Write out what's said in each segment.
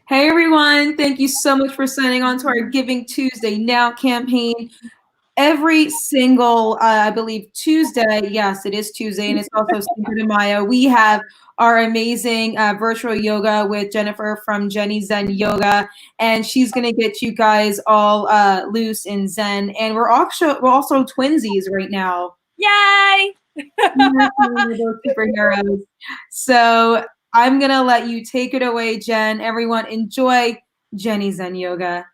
Hey everyone, thank you so much for signing on to our Giving Tuesday Now campaign. Every single, I believe, Tuesday, yes, it is Tuesday, and it's also Cinco de Mayo, we have our amazing virtual yoga with Jennifer from Jenny Zen Yoga, and she's going to get you guys all loose in Zen. And we're also twinsies right now. Yay! We're both superheroes. So I'm going to let you take it away, Jen. Everyone, enjoy Jenny Zen Yoga.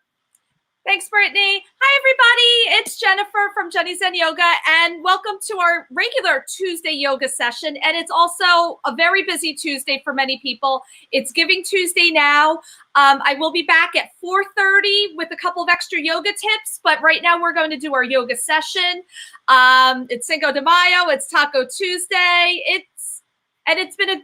Thanks, Brittany. Hi, everybody. It's Jennifer from Jenny Zen Yoga, and welcome to our regular Tuesday yoga session. And it's also a very busy Tuesday for many people. It's Giving Tuesday now. I will be back at 4:30 with a couple of extra yoga tips, but right now we're going to do our yoga session. It's Cinco de Mayo. It's Taco Tuesday. It's been a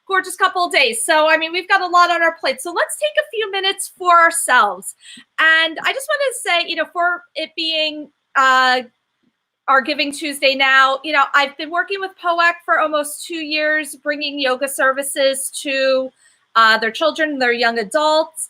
gorgeous couple of days. So, I mean, we've got a lot on our plate. So let's take a few minutes for ourselves. And I just wanted to say, for it being our Giving Tuesday now, I've been working with POAC for almost 2 years, bringing yoga services to their children, their young adults.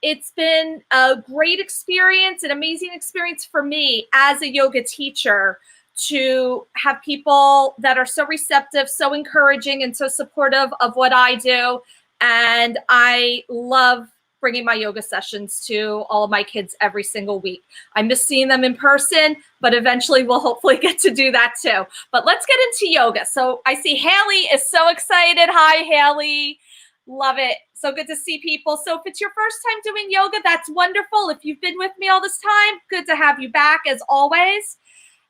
It's been a great experience, an amazing experience for me as a yoga teacher to have people that are so receptive, so encouraging, and so supportive of what I do. And I love bringing my yoga sessions to all of my kids every single week. I miss seeing them in person, but eventually we'll hopefully get to do that too. But let's get into yoga. So I see Haley is so excited. Hi, Haley. Love it. So good to see people. So if it's your first time doing yoga, that's wonderful. If you've been with me all this time, good to have you back as always.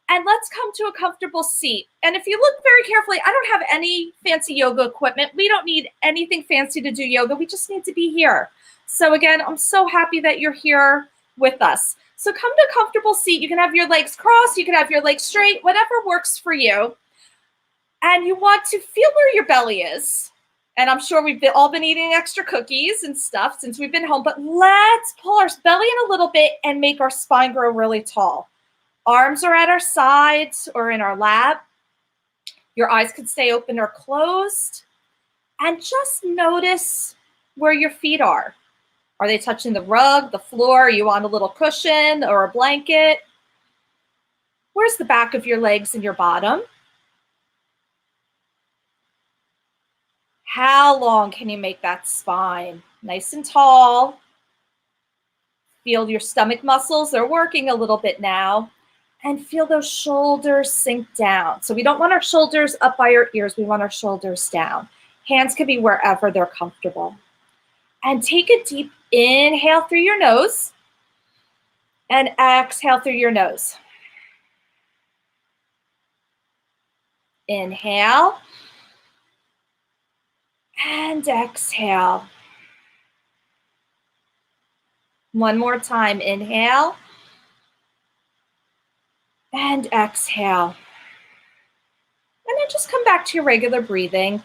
And let's come to a comfortable seat. And if you look very carefully, I don't have any fancy yoga equipment. We don't need anything fancy to do yoga. We just need to be here. So again, I'm so happy that you're here with us. So come to a comfortable seat. You can have your legs crossed. You can have your legs straight, whatever works for you. And you want to feel where your belly is. And I'm sure we've all been eating extra cookies and stuff since we've been home. But let's pull our belly in a little bit and make our spine grow really tall. Arms are at our sides or in our lap. Your eyes could stay open or closed. And just notice where your feet are. Are they touching the rug, the floor? Are you on a little cushion or a blanket? Where's the back of your legs and your bottom? How long can you make that spine? Nice and tall. Feel your stomach muscles. They're working a little bit now. And feel those shoulders sink down. So we don't want our shoulders up by our ears. We want our shoulders down. Hands can be wherever they're comfortable. And take a deep inhale through your nose and exhale through your nose. Inhale and exhale. One more time. Inhale and exhale. And then just come back to your regular breathing.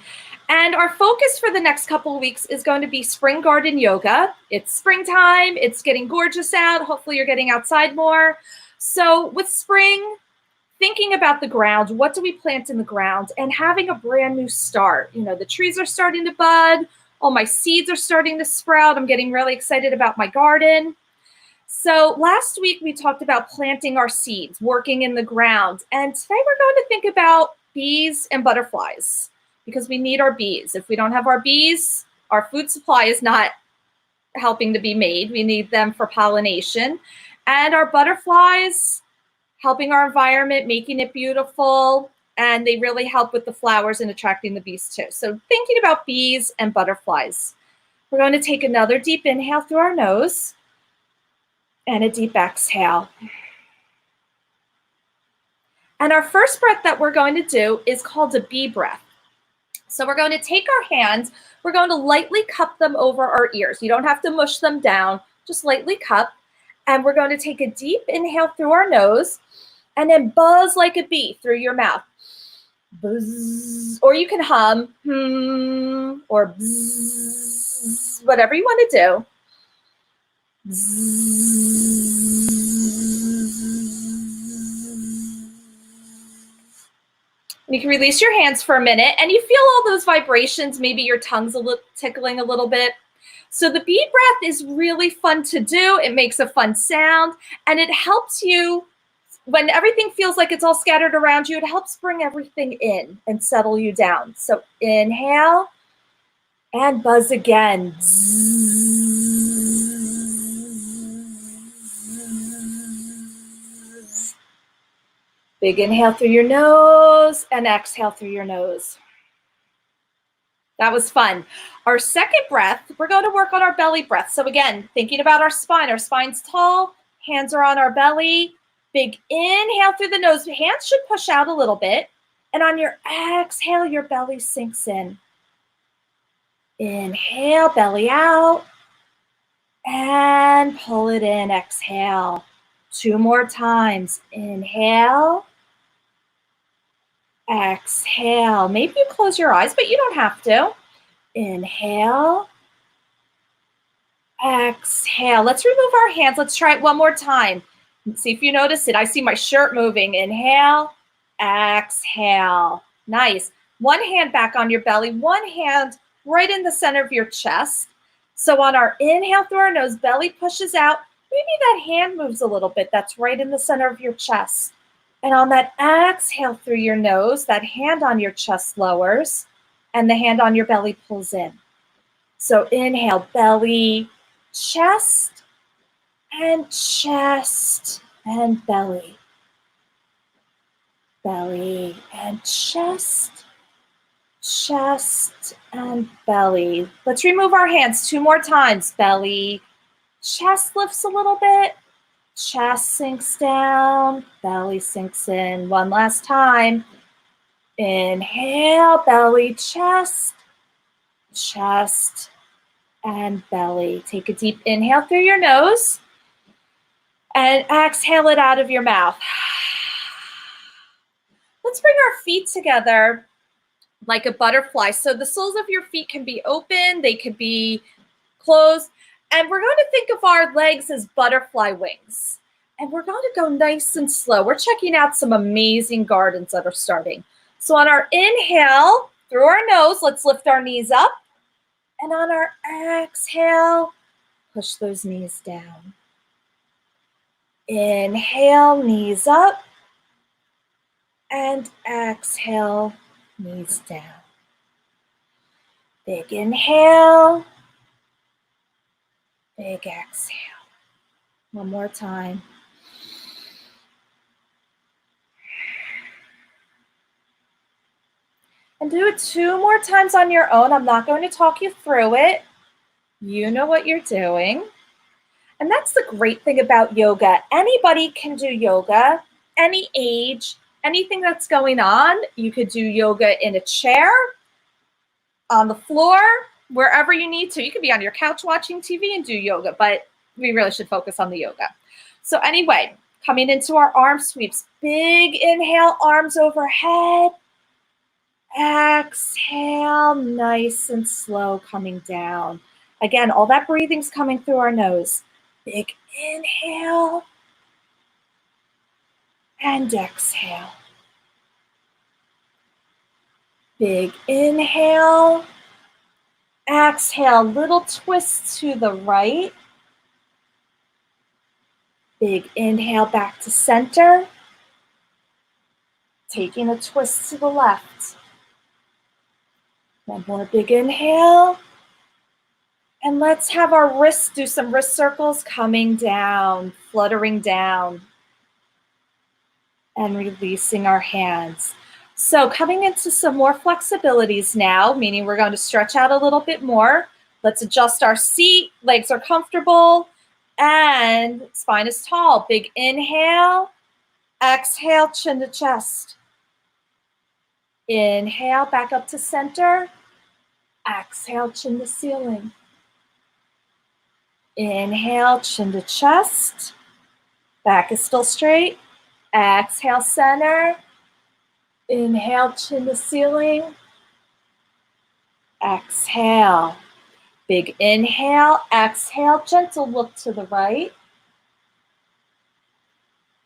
And our focus for the next couple of weeks is going to be spring garden yoga. It's springtime. It's getting gorgeous out. Hopefully you're getting outside more. So with spring, thinking about the ground, what do we plant in the ground, and having a brand new start. The trees are starting to bud. All my seeds are starting to sprout. I'm getting really excited about my garden. So last week we talked about planting our seeds, working in the ground. And today we're going to think about bees and butterflies because we need our bees. If we don't have our bees, our food supply is not helping to be made. We need them for pollination. And our butterflies, helping our environment, making it beautiful. And they really help with the flowers and attracting the bees too. So thinking about bees and butterflies. We're going to take another deep inhale through our nose. And a deep exhale. And our first breath that we're going to do is called a bee breath. So we're going to take our hands, we're going to lightly cup them over our ears. You don't have to mush them down, just lightly cup. And we're going to take a deep inhale through our nose and then buzz like a bee through your mouth. Buzz. Or you can hum, or bzz, whatever you want to do. You can release your hands for a minute and you feel all those vibrations. Maybe your tongue's tickling a little bit. So the bee breath is really fun to do. It makes a fun sound, and it helps you when everything feels like it's all scattered around you. It helps bring everything in and settle you down. So inhale and buzz again. Big inhale through your nose and exhale through your nose. That was fun. Our second breath, we're going to work on our belly breath. So again, thinking about our spine's tall, hands are on our belly. Big inhale through the nose. Hands should push out a little bit. And on your exhale, your belly sinks in. Inhale, belly out. And pull it in, exhale. 2 more times. Inhale. Exhale. Maybe you close your eyes, but you don't have to. Inhale. Exhale. Let's remove our hands. Let's try it one more time. Let's see if you notice it. I see my shirt moving. Inhale. Exhale. Nice. One hand back on your belly. One hand right in the center of your chest. So on our inhale through our nose, belly pushes out. Maybe that hand moves a little bit. That's right in the center of your chest. And on that exhale through your nose, that hand on your chest lowers and the hand on your belly pulls in. So inhale, belly, chest, and belly. Belly and chest, and belly. Let's remove our hands 2 more times. Belly, chest lifts a little bit. Chest sinks down, belly sinks in. One last time. Inhale, belly, chest, and belly. Take a deep inhale through your nose and exhale it out of your mouth. Let's bring our feet together like a butterfly. So the soles of your feet can be open, they could be closed. And we're going to think of our legs as butterfly wings. And we're going to go nice and slow. We're checking out some amazing gardens that are starting. So on our inhale, through our nose, let's lift our knees up. And on our exhale, push those knees down. Inhale, knees up. And exhale, knees down. Big inhale. Big exhale. One more time. And do it 2 more times on your own. I'm not going to talk you through it. You know what you're doing. And that's the great thing about yoga. Anybody can do yoga, any age, anything that's going on. You could do yoga in a chair, on the floor, wherever you need to. You could be on your couch watching TV and do yoga, but we really should focus on the yoga. So anyway, coming into our arm sweeps. Big inhale, arms overhead. Exhale, nice and slow, coming down. Again, all that breathing's coming through our nose. Big inhale and exhale. Big inhale. Exhale, little twist to the right. Big inhale back to center. Taking a twist to the left. One more big inhale. And let's have our wrists do some wrist circles coming down, fluttering down. And releasing our hands. So coming into some more flexibilities now, meaning we're going to stretch out a little bit more. Let's adjust our seat, legs are comfortable, and spine is tall. Big inhale, exhale, chin to chest. Inhale, back up to center. Exhale, chin to ceiling. Inhale, chin to chest. Back is still straight. Exhale, center. Inhale, chin to ceiling. Exhale. Big inhale, exhale, gentle look to the right.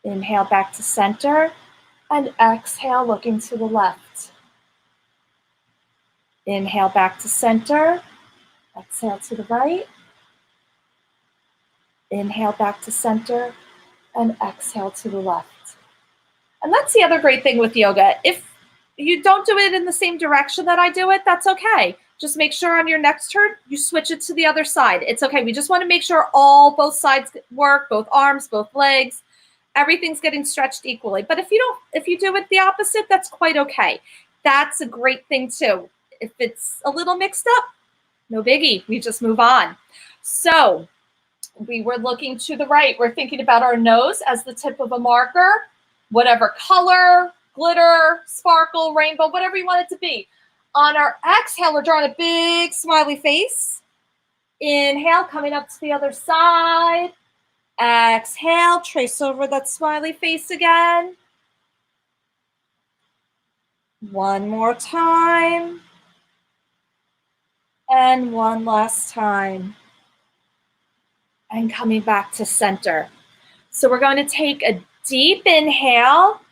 Inhale back to center. And exhale, looking to the left. Inhale back to center. Exhale to the right. Inhale back to center and exhale to the left. And that's the other great thing with yoga. If you don't do it in the same direction that I do it, that's okay. Just make sure on your next turn, you switch it to the other side. It's okay. We just want to make sure both sides work, both arms, both legs, everything's getting stretched equally. But if you do it the opposite, that's quite okay. That's a great thing too. If it's a little mixed up, no biggie. We just move on. So we were looking to the right. We're thinking about our nose as the tip of a marker, whatever color, glitter, sparkle, rainbow, whatever you want it to be. On our exhale, we're drawing a big smiley face. Inhale, coming up to the other side. Exhale, trace over that smiley face again. One more time. And one last time. And coming back to center. So we're going to take a deep inhale.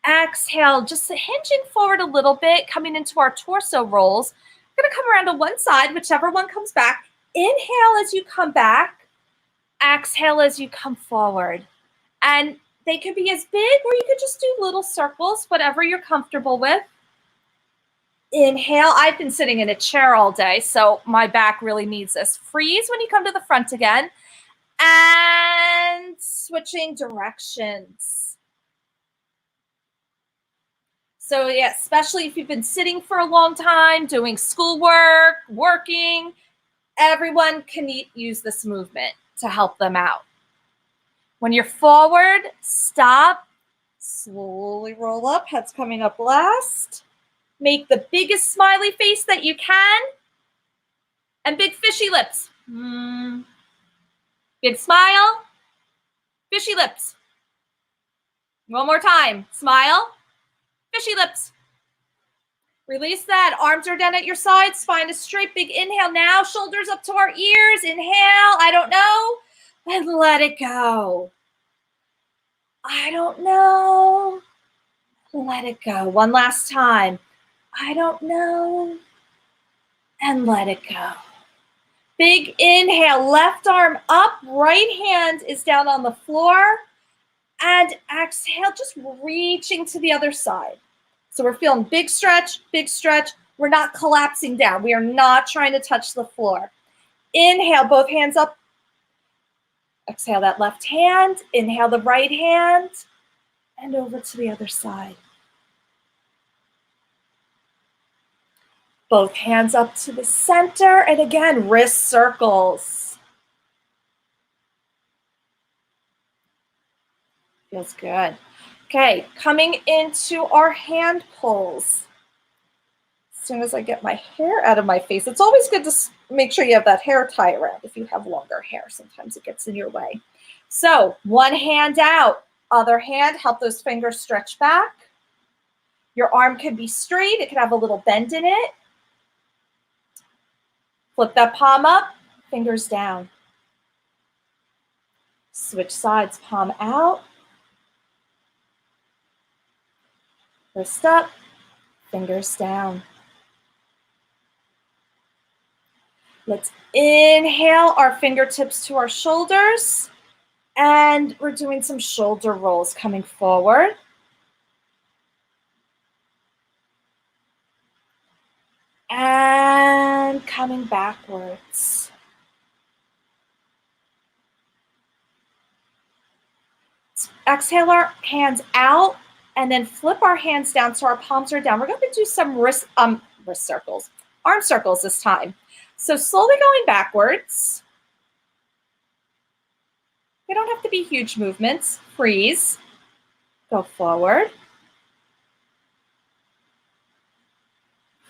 Exhale, just hinging forward a little bit, coming into our torso rolls. We're going to come around to one side, whichever one comes back. Inhale as you come back. Exhale as you come forward. And they could be as big, or you could just do little circles, whatever you're comfortable with. Inhale. I've been sitting in a chair all day, so my back really needs this. Freeze when you come to the front again. And switching directions. So yeah, especially if you've been sitting for a long time, doing schoolwork, working, everyone can use this movement to help them out. When you're forward, stop, slowly roll up, head's coming up last. Make the biggest smiley face that you can, and big fishy lips. Big smile, fishy lips. One more time, smile, fishy lips. Release that. Arms are down at your sides. Spine is straight. Big inhale now. Shoulders up to our ears. Inhale. I don't know. And let it go. I don't know. Let it go. One last time. I don't know. And let it go. Big inhale. Left arm up. Right hand is down on the floor. And exhale, just reaching to the other side. So we're feeling big stretch, big stretch. We're not collapsing down. We are not trying to touch the floor. Inhale, both hands up. Exhale that left hand. Inhale the right hand. And over to the other side. Both hands up to the center. And again, wrist circles. Feels good. Okay, coming into our hand pulls. As soon as I get my hair out of my face, it's always good to make sure you have that hair tie around if you have longer hair. Sometimes it gets in your way. So one hand out, other hand, help those fingers stretch back. Your arm could be straight. It could have a little bend in it. Flip that palm up, fingers down. Switch sides, palm out. Wrist up, fingers down. Let's inhale our fingertips to our shoulders. And we're doing some shoulder rolls coming forward. And coming backwards. Exhale our hands out. And then flip our hands down so our palms are down. We're going to do some wrist circles, arm circles this time. So slowly going backwards. They don't have to be huge movements. Freeze. Go forward.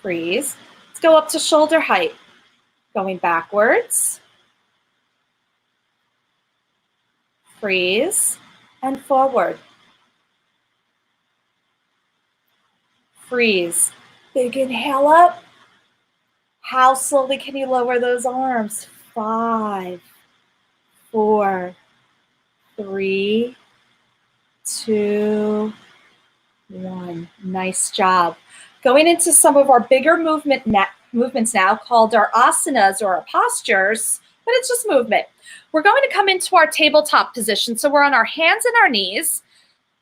Freeze. Let's go up to shoulder height. Going backwards. Freeze. And forward. Freeze. Big inhale up. How slowly can you lower those arms? 5, 4, 3, 2, 1. Nice job. Going into some of our bigger movement movements now called our asanas or our postures, but it's just movement. We're going to come into our tabletop position. So we're on our hands and our knees.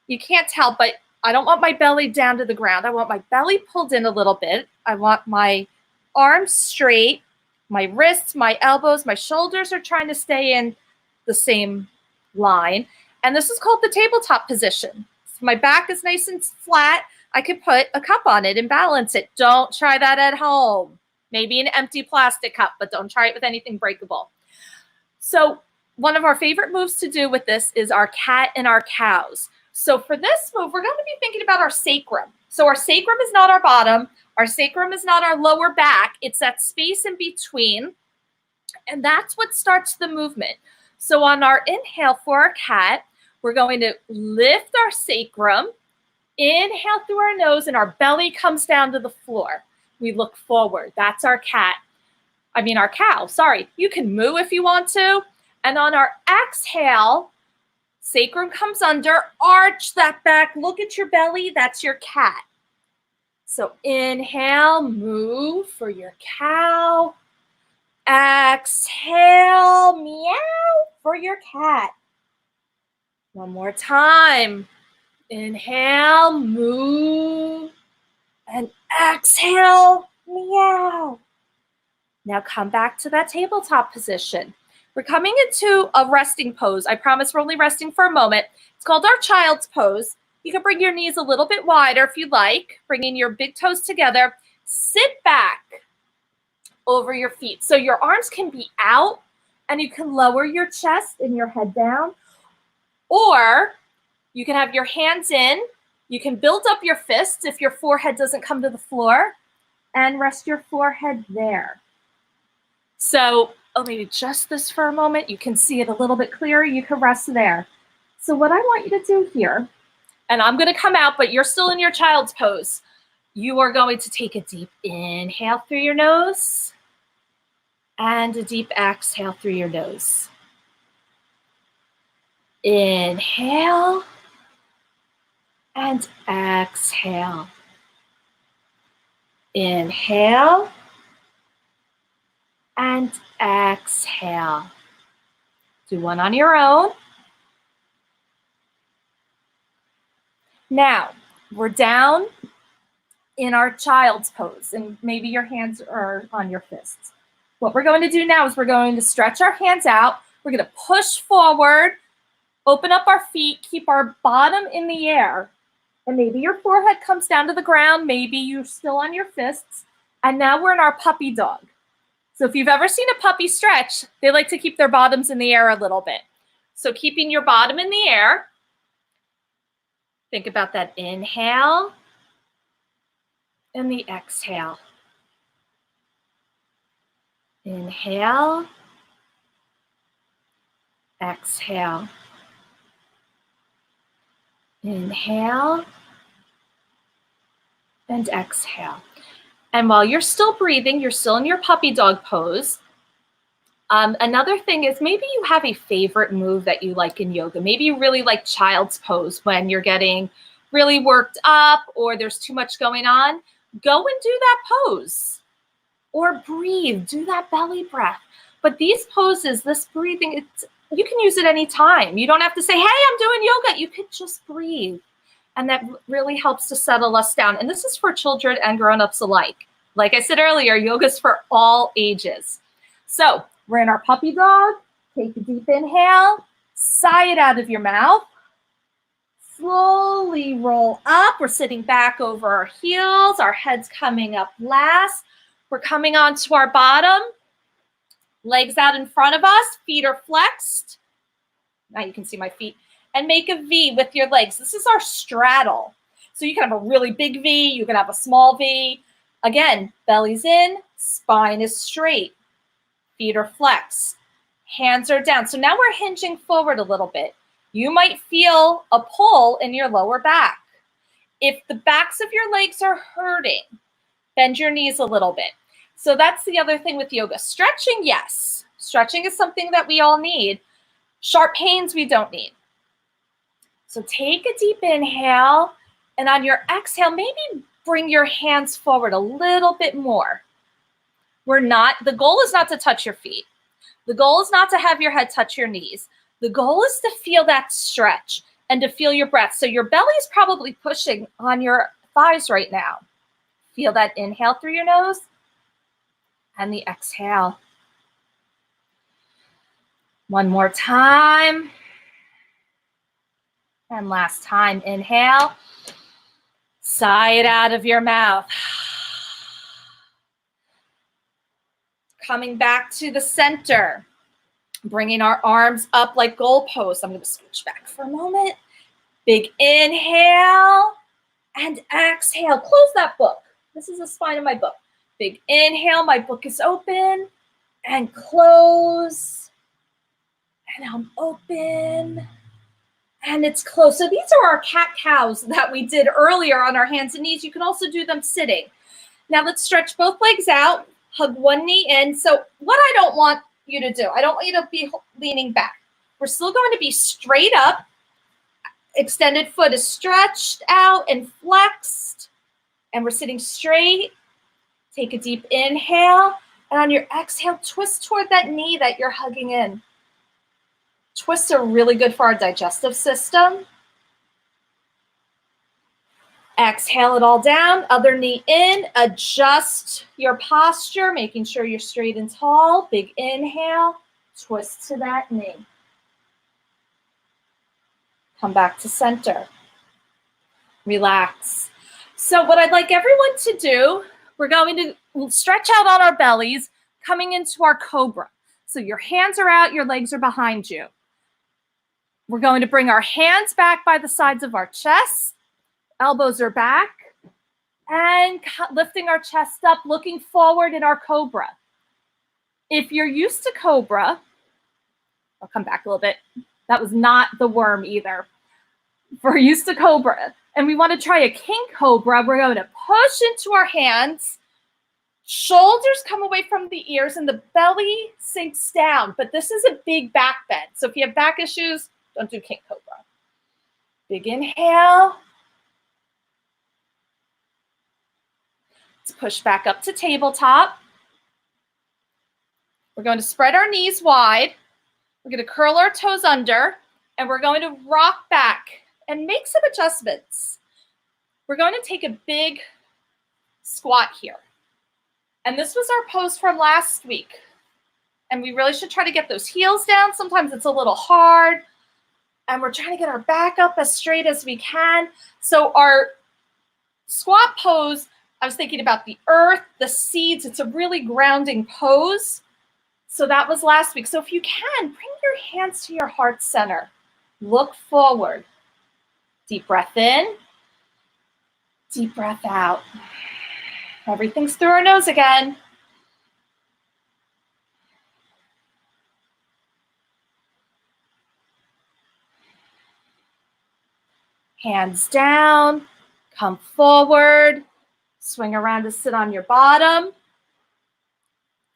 You can't tell, but I don't want my belly down to the ground. I want my belly pulled in a little bit. I want my arms straight, my wrists, my elbows, my shoulders are trying to stay in the same line. And this is called the tabletop position. So my back is nice and flat. I could put a cup on it and balance it. Don't try that at home. Maybe an empty plastic cup, but don't try it with anything breakable. So one of our favorite moves to do with this is our cat and our cows. So for this move, we're going to be thinking about our sacrum. So our sacrum is not our bottom. Our sacrum is not our lower back. It's that space in between. And that's what starts the movement. So on our inhale for our cat, we're going to lift our sacrum, inhale through our nose, and our belly comes down to the floor. We look forward. That's our our cow, sorry. You can moo if you want to. And on our exhale, sacrum comes under, arch that back, look at your belly, that's your cat. So inhale, move for your cow. Exhale, meow for your cat. One more time. Inhale, move, and exhale, meow. Now come back to that tabletop position. We're coming into a resting pose. I promise we're only resting for a moment. It's called our child's pose. You can bring your knees a little bit wider if you like, bringing your big toes together. Sit back over your feet. So your arms can be out and you can lower your chest and your head down. Or you can have your hands in. You can build up your fists if your forehead doesn't come to the floor and rest your forehead there. So, maybe just this for a moment. You can see it a little bit clearer. You can rest there. So what I want you to do here, and I'm going to come out, but you're still in your child's pose. You are going to take a deep inhale through your nose and a deep exhale through your nose. Inhale and exhale. Inhale and exhale. Do one on your own. Now, we're down in our child's pose, and maybe your hands are on your fists. What we're going to do now is we're going to stretch our hands out. We're going to push forward, open up our feet, keep our bottom in the air, and maybe your forehead comes down to the ground. Maybe you're still on your fists. And now we're in our puppy dog. So if you've ever seen a puppy stretch, they like to keep their bottoms in the air a little bit. So keeping your bottom in the air, think about that inhale and the exhale. Inhale, exhale. Inhale and exhale. And while you're still breathing, you're still in your puppy dog pose. Another thing is maybe you have a favorite move that you like in yoga. Maybe you really like child's pose when you're getting really worked up or there's too much going on. Go and do that pose. Or breathe, do that belly breath. But these poses, this breathing, you can use it anytime. You don't have to say, hey, I'm doing yoga. You could just breathe. And that really helps to settle us down. And this is for children and grown-ups alike. Like I said earlier, yoga is for all ages. So we're in our puppy dog. Take a deep inhale. Sigh it out of your mouth. Slowly roll up. We're sitting back over our heels. Our head's coming up last. We're coming onto our bottom. Legs out in front of us. Feet are flexed. Now you can see my feet. And make a V with your legs. This is our straddle. So you can have a really big V. You can have a small V. Again, belly's in. Spine is straight. Feet are flexed. Hands are down. So now we're hinging forward a little bit. You might feel a pull in your lower back. If the backs of your legs are hurting, bend your knees a little bit. So that's the other thing with yoga. Stretching, yes. Stretching is something that we all need. Sharp pains we don't need. So take a deep inhale, and on your exhale, maybe bring your hands forward a little bit more. The goal is not to touch your feet. The goal is not to have your head touch your knees. The goal is to feel that stretch and to feel your breath. So your belly is probably pushing on your thighs right now. Feel that inhale through your nose and the exhale. One more time. And last time, inhale. Sigh it out of your mouth. Coming back to the center. Bringing our arms up like goalposts. I'm going to scooch back for a moment. Big inhale and exhale. Close that book. This is the spine of my book. Big inhale. My book is open. And close. And I'm open. And it's closed. So these are our cat-cows that we did earlier on our hands and knees. You can also do them sitting. Now let's stretch both legs out. Hug one knee in. So what I don't want you to do, I don't want you to be leaning back. We're still going to be straight up. Extended foot is stretched out and flexed. And we're sitting straight. Take a deep inhale. And on your exhale, twist toward that knee that you're hugging in. Twists are really good for our digestive system. Exhale it all down, other knee in, adjust your posture, making sure you're straight and tall. Big inhale, twist to that knee. Come back to center. Relax. So what I'd like everyone to do, we're going to stretch out on our bellies, coming into our cobra. So your hands are out, your legs are behind you. We're going to bring our hands back by the sides of our chest. Elbows are back. And lifting our chest up, looking forward in our cobra. If you're used to cobra, I'll come back a little bit. That was not the worm either. If we're used to cobra, and we want to try a king cobra, we're going to push into our hands. Shoulders come away from the ears and the belly sinks down. But this is a big back bend. So if you have back issues, don't do king cobra. Big inhale. Let's push back up to tabletop. We're going to spread our knees wide. We're going to curl our toes under, and we're going to rock back and make some adjustments. We're going to take a big squat here. And this was our pose from last week. And we really should try to get those heels down. Sometimes it's a little hard. And we're trying to get our back up as straight as we can. So our squat pose, I was thinking about the earth, the seeds. It's a really grounding pose. So that was last week. So if you can, bring your hands to your heart center. Look forward. Deep breath in. Deep breath out. Everything's through our nose again. Hands down. Come forward. Swing around to sit on your bottom.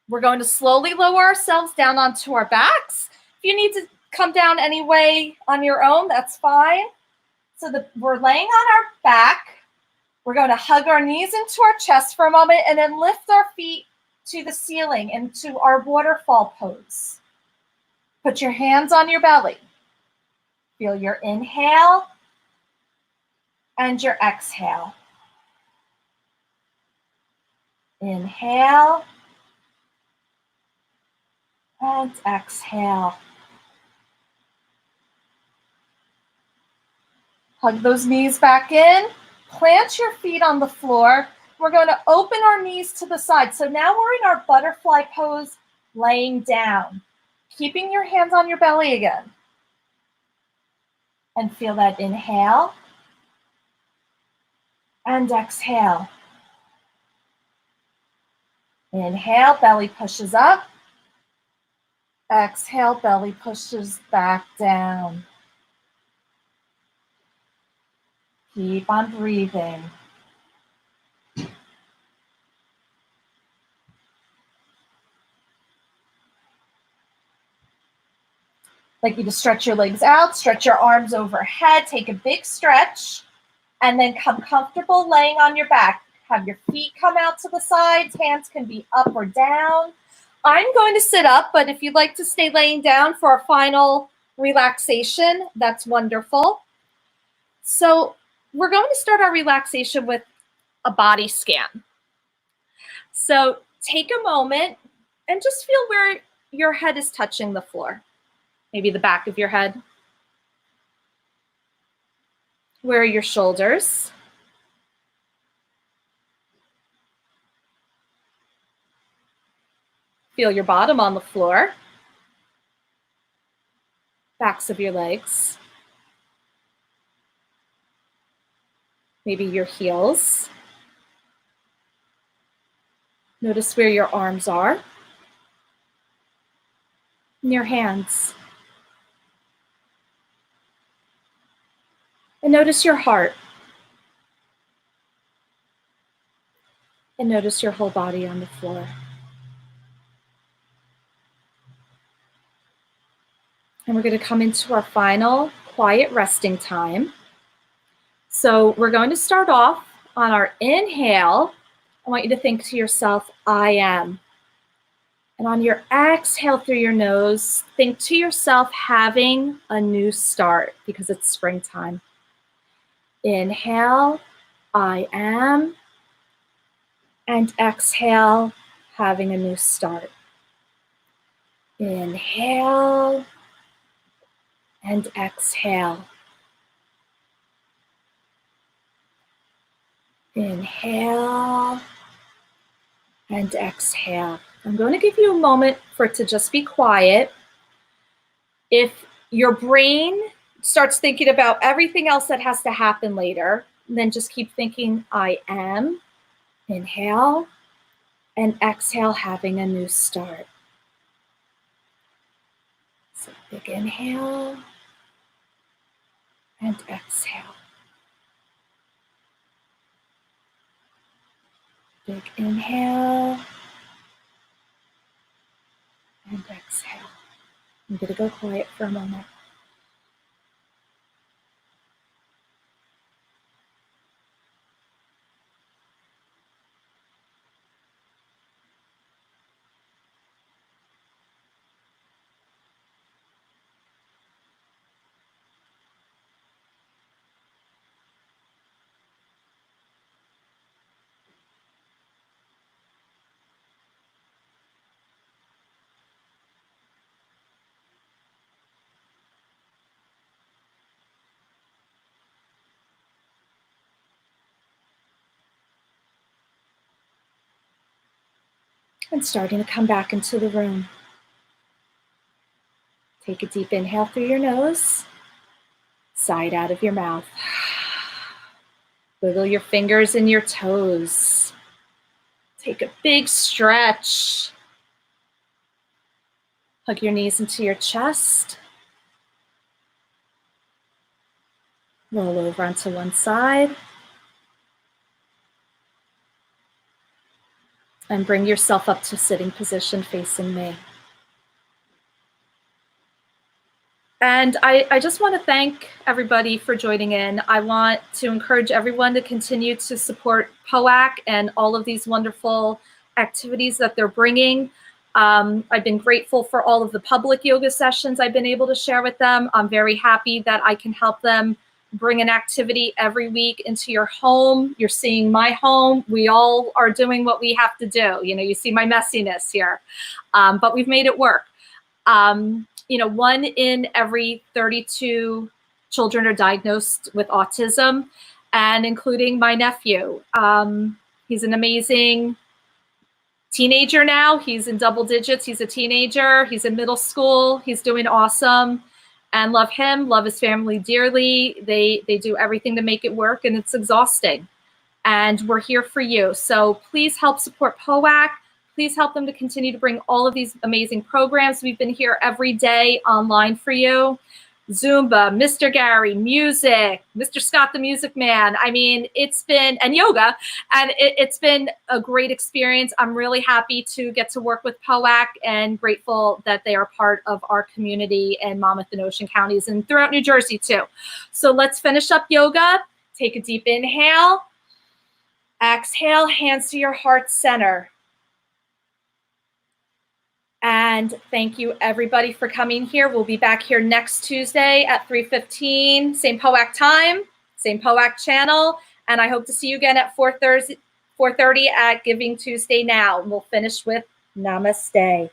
We're going to slowly lower ourselves down onto our backs. If you need to come down anyway on your own, that's fine. So we're laying on our back. We're going to hug our knees into our chest for a moment and then lift our feet to the ceiling into our waterfall pose. Put your hands on your belly. Feel your inhale and your exhale. Inhale and exhale. Hug those knees back in. Plant your feet on the floor. We're going to open our knees to the side. So now we're in our butterfly pose, laying down. Keeping your hands on your belly again. And feel that inhale and exhale. Inhale, belly pushes up. Exhale, belly pushes back down. Keep on breathing. I'd like you to stretch your legs out, stretch your arms overhead, take a big stretch, and then come comfortable laying on your back. Have your feet come out to the sides. Hands can be up or down. I'm going to sit up, but if you'd like to stay laying down for our final relaxation, that's wonderful. So we're going to start our relaxation with a body scan. So take a moment and just feel where your head is touching the floor. Maybe the back of your head. Where are your shoulders? Feel your bottom on the floor. Backs of your legs. Maybe your heels. Notice where your arms are. And your hands. And notice your heart. And notice your whole body on the floor. And we're going to come into our final quiet resting time. So we're going to start off on our inhale. I want you to think to yourself, I am. And on your exhale through your nose, think to yourself having a new start because it's springtime. Inhale, I am. And exhale, having a new start. Inhale and exhale. Inhale and exhale. I'm going to give you a moment for it to just be quiet. If your brain starts thinking about everything else that has to happen later, then just keep thinking, I am. Inhale and exhale, having a new start. So big inhale and exhale. Big inhale and exhale. I'm going to go quiet for a moment. And starting to come back into the room. Take a deep inhale through your nose, sigh out of your mouth. Wiggle your fingers and your toes. Take a big stretch. Hug your knees into your chest. Roll over onto one side. And bring yourself up to sitting position facing me. And I just want to thank everybody for joining in. I want to encourage everyone to continue to support POAC and all of these wonderful activities that they're bringing. I've been grateful for all of the public yoga sessions I've been able to share with them. I'm very happy that I can help them bring an activity every week into your home. You're seeing my home. We all are doing what we have to do. You know, you see my messiness here, but we've made it work. 1 in every 32 children are diagnosed with autism, and including my nephew. He's an amazing teenager now. He's in double digits. He's a teenager. He's in middle school. He's doing awesome. And love him, love his family dearly. They do everything to make it work, and it's exhausting. And we're here for you. So please help support POAC. Please help them to continue to bring all of these amazing programs. We've been here every day online for you. Zumba, Mr. Gary, music, Mr. Scott the Music Man. I mean, it's been, and yoga, and it's been a great experience. I'm really happy to get to work with POAC and grateful that they are part of our community in Monmouth and Ocean counties and throughout New Jersey too. So let's finish up yoga. Take a deep inhale. Exhale, hands to your heart center. And thank you everybody for coming here. We'll be back here next Tuesday at 3:15, same POAC time, same POAC channel. And I hope to see you again at 4:30 at Giving Tuesday Now. And we'll finish with Namaste.